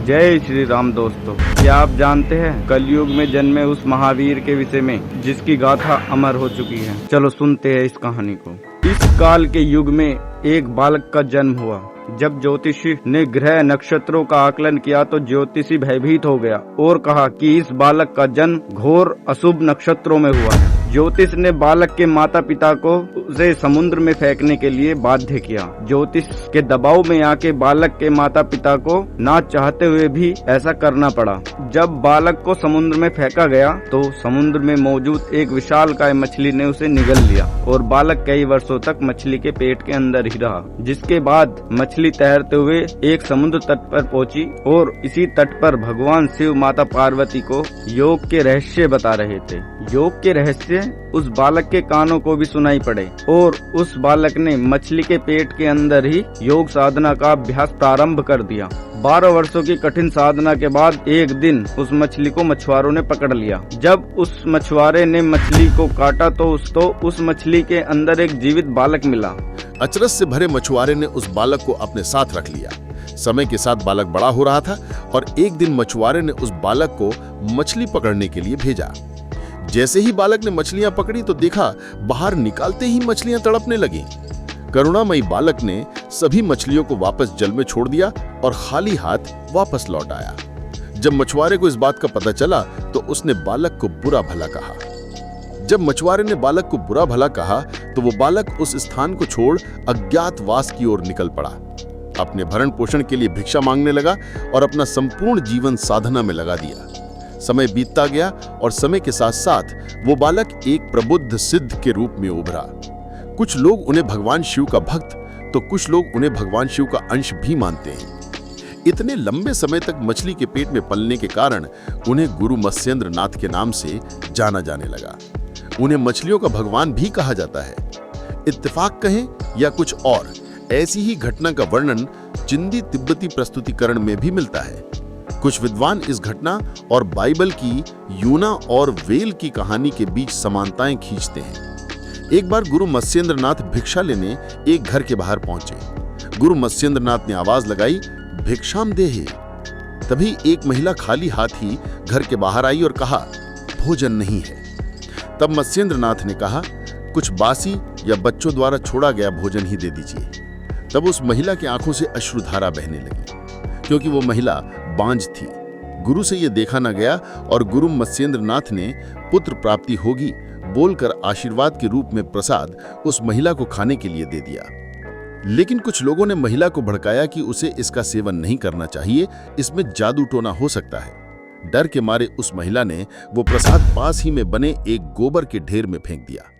जय श्री राम दोस्तों, क्या आप जानते हैं कलयुग में जन्मे उस महावीर के विषय में जिसकी गाथा अमर हो चुकी है। चलो सुनते हैं इस कहानी को। इस काल के युग में एक बालक का जन्म हुआ। जब ज्योतिषी ने ग्रह नक्षत्रों का आकलन किया तो ज्योतिषी भयभीत हो गया और कहा कि इस बालक का जन्म घोर अशुभ नक्षत्रों में हुआ है। ज्योतिष ने बालक के माता पिता को उसे समुद्र में फेंकने के लिए बाध्य किया। ज्योतिष के दबाव में आके बालक के माता पिता को ना चाहते हुए भी ऐसा करना पड़ा। जब बालक को समुद्र में फेंका गया तो समुद्र में मौजूद एक विशालकाय मछली ने उसे निगल लिया और बालक कई वर्षों तक मछली के पेट के अंदर ही रहा। जिसके बाद मछली तैरते हुए एक समुद्र तट पर पहुंची और इसी तट पर भगवान शिव माता पार्वती को योग के रहस्य बता रहे थे। योग के रहस्य उस बालक के कानों को भी सुनाई पड़े और उस बालक ने मछली के पेट के अंदर ही योग साधना का अभ्यास प्रारंभ कर दिया। 12 वर्षों की कठिन साधना के बाद एक दिन उस मछली को मछुआरों ने पकड़ लिया। जब उस मछुआरे ने मछली को काटा तो उस मछली के अंदर एक जीवित बालक मिला। अचरज से भरे मछुआरे ने उस बालक को अपने साथ रख लिया। समय के साथ बालक बड़ा हो रहा था और एक दिन मछुआरे ने उस बालक को मछली पकड़ने के लिए भेजा। जैसे ही बालक ने मछलियां पकड़ी तो देखा बाहर निकालते ही मछलियां तड़पने लगीं। करुणामयी बालक ने सभी मछलियों को वापस जल में छोड़ दिया और खाली हाथ वापस लौट आया। जब मछुआरे को इस बात का पता चला तो उसने बालक को बुरा भला कहा। जब मछुआरे ने बालक को बुरा भला कहा तो वो बालक उस स्थान को छोड़ अज्ञातवास की ओर निकल पड़ा। अपने भरण पोषण के लिए भिक्षा मांगने लगा और अपना संपूर्ण जीवन साधना में लगा दिया। समय बीतता गया और समय के साथ साथ वो बालक एक प्रबुद्ध सिद्ध के रूप में उभरा। कुछ लोग उन्हें भगवान शिव का भक्त तो कुछ लोग उन्हें भगवान शिव का अंश भी मानते हैं। इतने लंबे समय तक मछली के पेट में पलने के कारण उन्हें गुरु मत्स्येंद्र नाथ के नाम से जाना जाने लगा। उन्हें मछलियों का भगवान भी कहा जाता है। इत्तेफाक कहें या कुछ और, ऐसी ही घटना का वर्णन चिंदी तिब्बती प्रस्तुतिकरण में भी मिलता है। कुछ विद्वान इस घटना और बाइबल की यूना और वेल की कहानी के बीच समानताएं खींचते हैं। एक बार गुरु मत्स्येंद्र नाथ भिक्षा लेने एक घर के बाहर पहुंचे। गुरु मत्स्येंद्र नाथ ने आवाज लगाई, भिक्षाम देहि। तभी एक महिला खाली हाथ ही घर के बाहर आई और कहा, भोजन नहीं है। तब मत्स्येंद्र नाथ ने कहा, कुछ बासी या बच्चों द्वारा छोड़ा गया भोजन ही दे दीजिए। तब उस महिला की आंखों से अश्रुधारा बहने लगी क्योंकि वो महिला बांझ थी। गुरु से ये देखा न गया और गुरु मत्स्येंद्र नाथ ने पुत्र प्राप्ति होगी बोलकर आशीर्वाद के रूप में प्रसाद उस महिला को खाने के लिए दे दिया। लेकिन कुछ लोगों ने महिला को भड़काया कि उसे इसका सेवन नहीं करना चाहिए, इसमें जादू टोना हो सकता है। डर के मारे उस महिला ने वो प्रसाद पास ही में बने एक गोबर के ढेर में फेंक दिया।